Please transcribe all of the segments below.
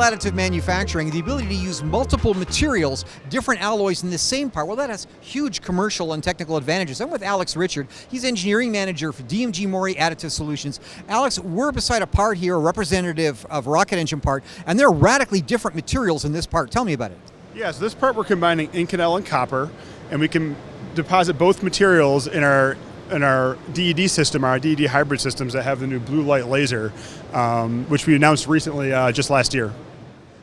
additive manufacturing, the ability to use multiple materials, different alloys in the same part, well, that has huge commercial and technical advantages. I'm with Alex Richard. He's engineering manager for DMG Mori Additive Solutions. Alex, we're beside a part here, a representative of rocket engine part, and there are radically different materials in this part. Tell me about it. Yeah, so this part we're combining Inconel and copper, and we can deposit both materials in our DED system, our DED hybrid systems that have the new blue light laser, which we announced recently just last year.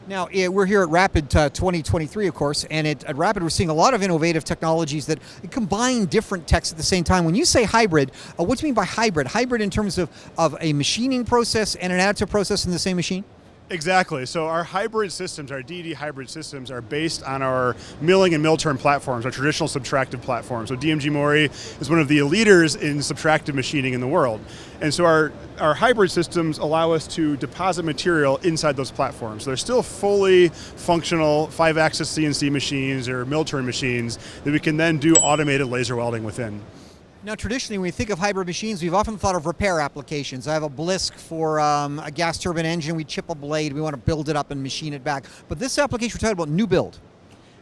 Now, we're here at Rapid 2023, of course, and at Rapid we're seeing a lot of innovative technologies that combine different techs at the same time. When you say hybrid, what do you mean by hybrid? Hybrid in terms of a machining process and an additive process in the same machine? Exactly. So our hybrid systems, our DED hybrid systems, are based on our milling and mill turn platforms, our traditional subtractive platforms. So DMG Mori is one of the leaders in subtractive machining in the world. And so our hybrid systems allow us to deposit material inside those platforms. So they're still fully functional 5-axis CNC machines or mill turn machines that we can then do automated laser welding within. Now, traditionally, when we think of hybrid machines, we've often thought of repair applications. I have a Blisk for a gas turbine engine. We chip a blade. We want to build it up and machine it back. But this application, we're talking about new build.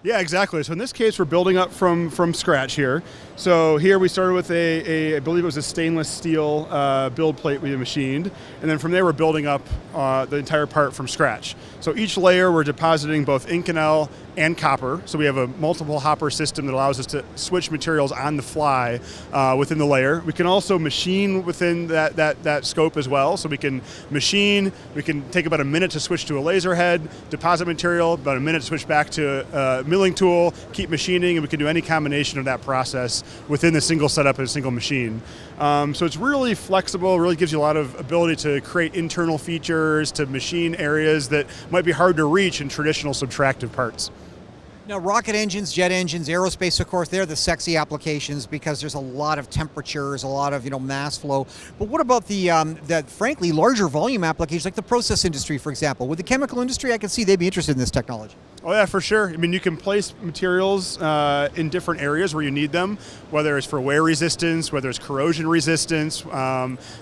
Yeah, exactly. So in this case, we're building up from scratch here. So here we started with I believe it was a stainless steel build plate we machined. And then from there, we're building up the entire part from scratch. So each layer, we're depositing both Inconel and copper. So we have a multiple hopper system that allows us to switch materials on the fly within the layer. We can also machine within that scope as well. So we can machine, we can take about a minute to switch to a laser head, deposit material, about a minute to switch back to a milling tool, keep machining, and we can do any combination of that process within the single setup and a single machine. So it's really flexible, really gives you a lot of ability to create internal features, to machine areas that might be hard to reach in traditional subtractive parts. Now, rocket engines, jet engines, aerospace, of course, they're the sexy applications because there's a lot of temperatures, a lot of mass flow. But what about the frankly larger volume applications, like the process industry, for example? With the chemical industry, I can see they'd be interested in this technology. Oh yeah, for sure. I mean, you can place materials in different areas where you need them, whether it's for wear resistance, whether it's corrosion resistance.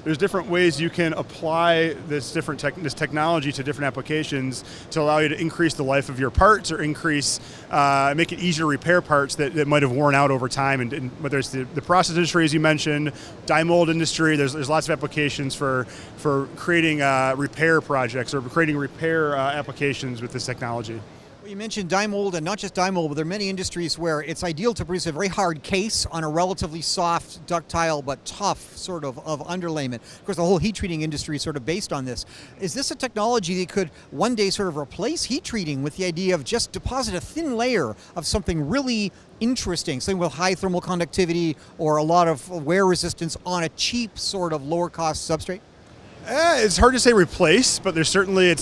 There's different ways you can apply this technology to different applications to allow you to increase the life of your parts or make it easier to repair parts that might have worn out over time. And whether it's the process industry, as you mentioned, die mold industry, there's lots of applications for creating repair projects or creating repair applications with this technology. You mentioned die mold, and not just die mold, but there are many industries where it's ideal to produce a very hard case on a relatively soft, ductile, but tough sort of underlayment. Of course, the whole heat treating industry is sort of based on this. Is this a technology that could one day sort of replace heat treating with the idea of just deposit a thin layer of something really interesting, something with high thermal conductivity or a lot of wear resistance on a cheap sort of lower cost substrate? It's hard to say replace, but it's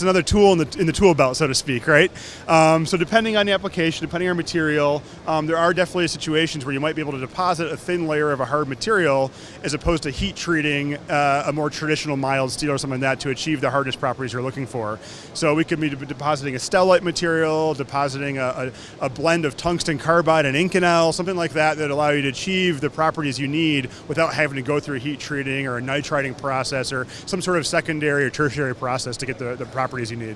another tool in the tool belt, so to speak, right? So depending on the application, depending on material, there are definitely situations where you might be able to deposit a thin layer of a hard material as opposed to heat treating a more traditional mild steel or something like that to achieve the hardness properties you're looking for. So we could be depositing a stellite material, depositing a blend of tungsten carbide and Inconel, something like that allow you to achieve the properties you need without having to go through a heat treating or a nitriding process or some sort of secondary or tertiary process to get the properties you need.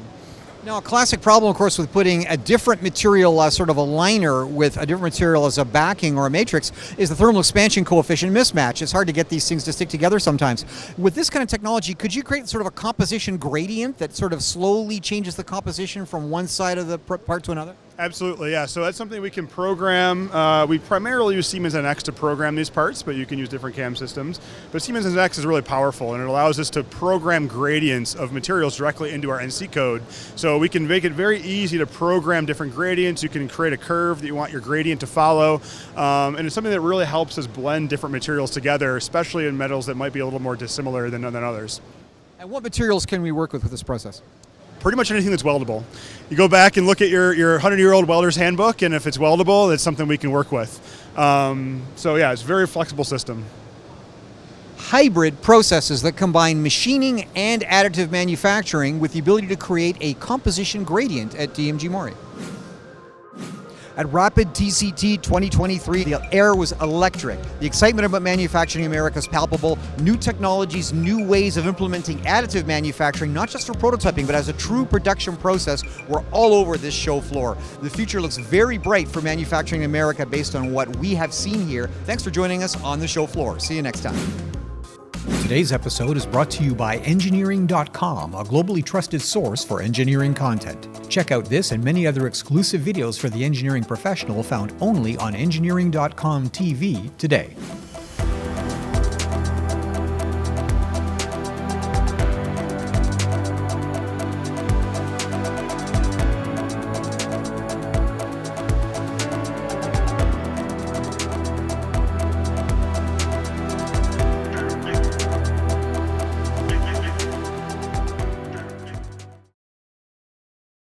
Now, a classic problem, of course, with putting a different material, sort of a liner with a different material as a backing or a matrix, is the thermal expansion coefficient mismatch. It's hard to get these things to stick together sometimes. With this kind of technology, could you create sort of a composition gradient that sort of slowly changes the composition from one side of the part to another? Absolutely, yeah. So that's something we can program. We primarily use Siemens NX to program these parts, but you can use different CAM systems. But Siemens NX is really powerful, and it allows us to program gradients of materials directly into our NC code. So we can make it very easy to program different gradients. You can create a curve that you want your gradient to follow. And it's something that really helps us blend different materials together, especially in metals that might be a little more dissimilar than others. And what materials can we work with this process? Pretty much anything that's weldable. You go back and look at your 100-year-old welder's handbook, and if it's weldable, that's something we can work with. So yeah, it's a very flexible system. Hybrid processes that combine machining and additive manufacturing with the ability to create a composition gradient at DMG Mori. At Rapid TCT 2023, the air was electric. The excitement about manufacturing in America is palpable. New technologies, new ways of implementing additive manufacturing, not just for prototyping, but as a true production process, were all over this show floor. The future looks very bright for manufacturing in America based on what we have seen here. Thanks for joining us on the show floor. See you next time. Today's episode is brought to you by Engineering.com, a globally trusted source for engineering content. Check out this and many other exclusive videos for the engineering professional found only on Engineering.com TV today.